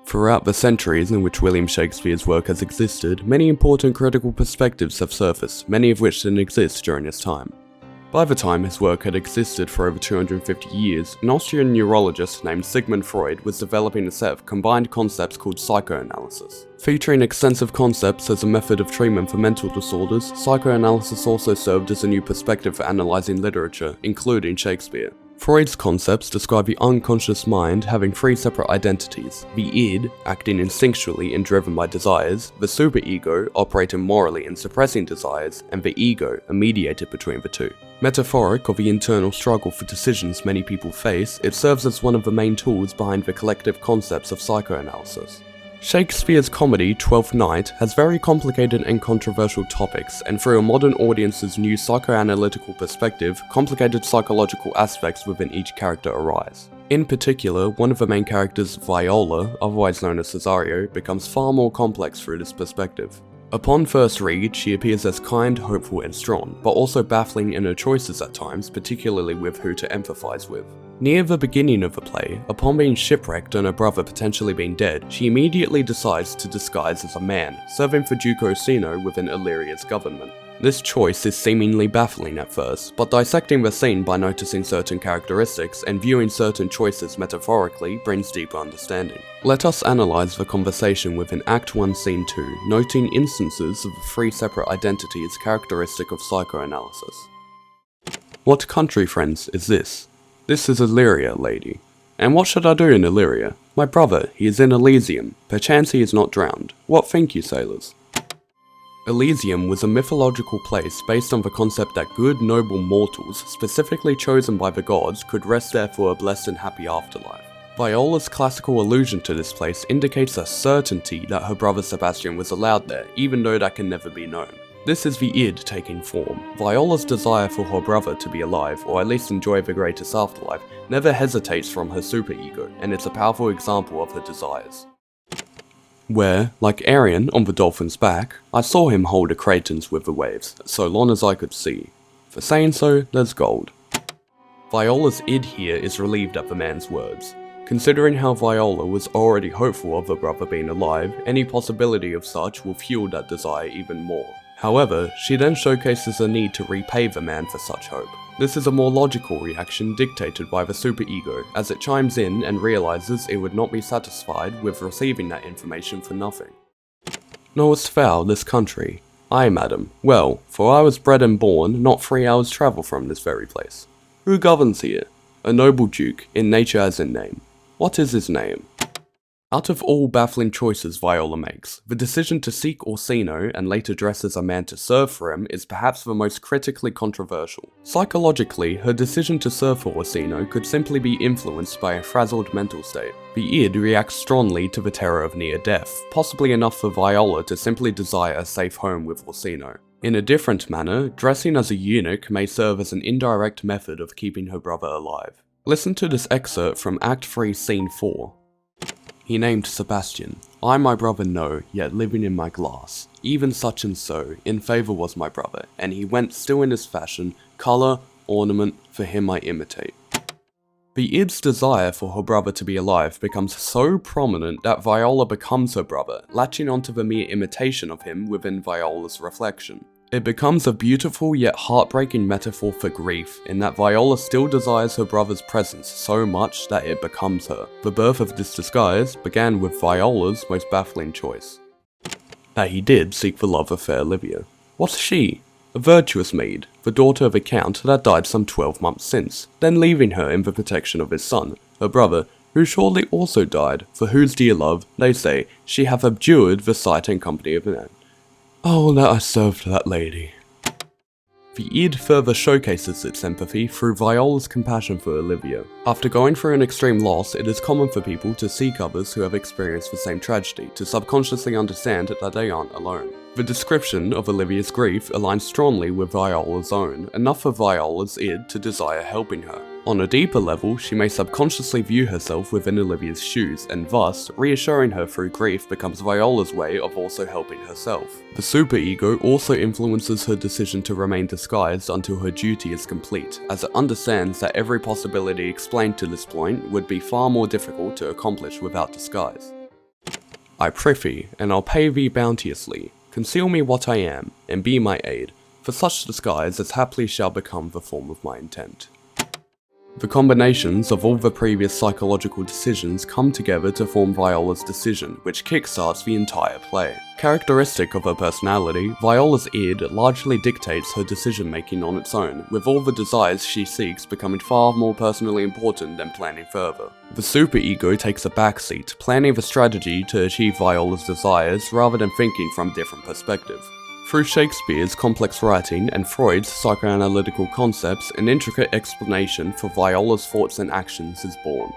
Throughout the centuries in which William Shakespeare's work has existed, many important critical perspectives have surfaced, many of which didn't exist during his time. By the time his work had existed for over 250 years, an Austrian neurologist named Sigmund Freud was developing a set of combined concepts called psychoanalysis. Featuring extensive concepts as a method of treatment for mental disorders, psychoanalysis also served as a new perspective for analysing literature, including Shakespeare. Freud's concepts describe the unconscious mind having three separate identities: the id, acting instinctually and driven by desires, the superego, operating morally and suppressing desires, and the ego, a mediator between the two. Metaphoric of the internal struggle for decisions many people face, it serves as one of the main tools behind the collective concepts of psychoanalysis. Shakespeare's comedy, Twelfth Night, has very complicated and controversial topics, and through a modern audience's new psychoanalytical perspective, complicated psychological aspects within each character arise. In particular, one of the main characters, Viola, otherwise known as Cesario, becomes far more complex through this perspective. Upon first read, she appears as kind, hopeful, and strong, but also baffling in her choices at times, particularly with who to empathize with. Near the beginning of the play, upon being shipwrecked and her brother potentially being dead, she immediately decides to disguise as a man, serving for Duke Orsino within Illyria's government. This choice is seemingly baffling at first, but dissecting the scene by noticing certain characteristics and viewing certain choices metaphorically brings deeper understanding. Let us analyze the conversation within Act 1 Scene 2, noting instances of the three separate identities characteristic of psychoanalysis. What country, friends, is this? This is Illyria, lady. And what should I do in Illyria? My brother, he is in Elysium. Perchance he is not drowned. What think you, sailors? Elysium was a mythological place based on the concept that good, noble mortals, specifically chosen by the gods, could rest there for a blessed and happy afterlife. Viola's classical allusion to this place indicates a certainty that her brother Sebastian was allowed there, even though that can never be known. This is the id taking form. Viola's desire for her brother to be alive, or at least enjoy the greatest afterlife, never hesitates from her superego, and it's a powerful example of her desires. Where, like Arion on the dolphin's back, I saw him hold a cratons with the waves, so long as I could see. For saying so, there's gold. Viola's id here is relieved at the man's words. Considering how Viola was already hopeful of her brother being alive, any possibility of such will fuel that desire even more. However, she then showcases a need to repay the man for such hope. This is a more logical reaction dictated by the superego, as it chimes in and realizes it would not be satisfied with receiving that information for nothing. Knowest thou this country? Aye, madam. Well, for I was bred and born not 3 hours' travel from this very place. Who governs here? A noble duke, in nature as in name. What is his name? Out of all baffling choices Viola makes, the decision to seek Orsino and later dress as a man to serve for him is perhaps the most critically controversial. Psychologically, her decision to serve for Orsino could simply be influenced by a frazzled mental state. The id reacts strongly to the terror of near death, possibly enough for Viola to simply desire a safe home with Orsino. In a different manner, dressing as a eunuch may serve as an indirect method of keeping her brother alive. Listen to this excerpt from Act 3 Scene 4. He named Sebastian. I my brother know, yet living in my glass. Even such and so, in favour was my brother, and he went still in his fashion, colour, ornament, for him I imitate. The id's desire for her brother to be alive becomes so prominent that Viola becomes her brother, latching onto the mere imitation of him within Viola's reflection. It becomes a beautiful yet heartbreaking metaphor for grief, in that Viola still desires her brother's presence so much that it becomes her. The birth of this disguise began with Viola's most baffling choice. That he did seek the love of fair Livia. What's she? A virtuous maid, the daughter of a count that died some 12 months since, then leaving her in the protection of his son, her brother, who shortly also died, for whose dear love, they say, she hath abjured the sight and company of man. Oh, that I served that lady. The id further showcases its empathy through Viola's compassion for Olivia. After going through an extreme loss, it is common for people to seek others who have experienced the same tragedy, to subconsciously understand that they aren't alone. The description of Olivia's grief aligns strongly with Viola's own, enough for Viola's id to desire helping her. On a deeper level, she may subconsciously view herself within Olivia's shoes, and thus, reassuring her through grief becomes Viola's way of also helping herself. The superego also influences her decision to remain disguised until her duty is complete, as it understands that every possibility explained to this point would be far more difficult to accomplish without disguise. I prithee, and I'll pay thee bounteously, conceal me what I am, and be my aid, for such disguise as haply shall become the form of my intent. The combinations of all the previous psychological decisions come together to form Viola's decision, which kickstarts the entire play. Characteristic of her personality, Viola's id largely dictates her decision-making on its own, with all the desires she seeks becoming far more personally important than planning further. The superego takes a backseat, planning the strategy to achieve Viola's desires rather than thinking from a different perspective. Through Shakespeare's complex writing and Freud's psychoanalytical concepts, an intricate explanation for Viola's thoughts and actions is born.